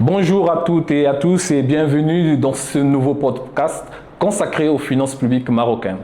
Bonjour à toutes et à tous et bienvenue dans ce nouveau podcast consacré aux finances publiques marocaines.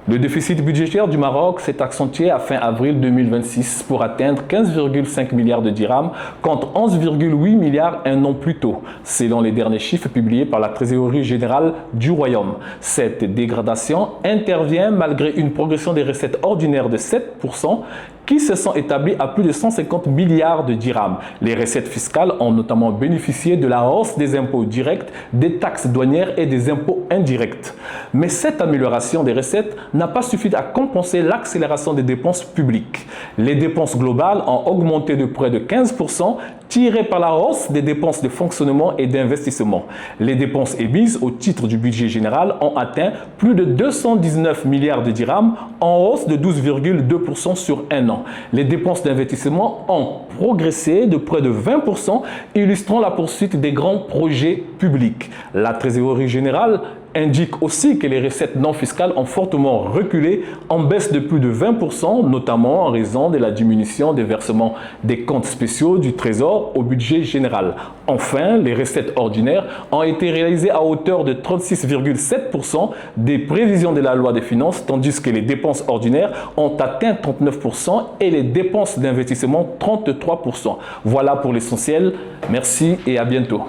Le déficit budgétaire du Maroc s'est accentué à fin avril 2026 pour atteindre 15,5 milliards de dirhams contre 11,8 milliards un an plus tôt, selon les derniers chiffres publiés par la Trésorerie générale du Royaume. Cette dégradation intervient malgré une progression des recettes ordinaires de 7%, qui se sont établis à plus de 150 milliards de dirhams. Les recettes fiscales ont notamment bénéficié de la hausse des impôts directs, des taxes douanières et des impôts indirects. Mais cette amélioration des recettes n'a pas suffi à compenser l'accélération des dépenses publiques. Les dépenses globales ont augmenté de près de 15%, tirées par la hausse des dépenses de fonctionnement et d'investissement. Les dépenses émises au titre du budget général ont atteint plus de 219 milliards de dirhams, en hausse de 12,2% sur un an. Les dépenses d'investissement ont progressé de près de 20%, illustrant la poursuite des grands projets publics. La Trésorerie générale indique aussi que les recettes non fiscales ont fortement reculé, en baisse de plus de 20%, notamment en raison de la diminution des versements des comptes spéciaux du Trésor au budget général. Enfin, les recettes ordinaires ont été réalisées à hauteur de 36,7% des prévisions de la loi des finances, tandis que les dépenses ordinaires ont atteint 39% et les dépenses d'investissement 33%. Voilà pour l'essentiel. Merci et à bientôt.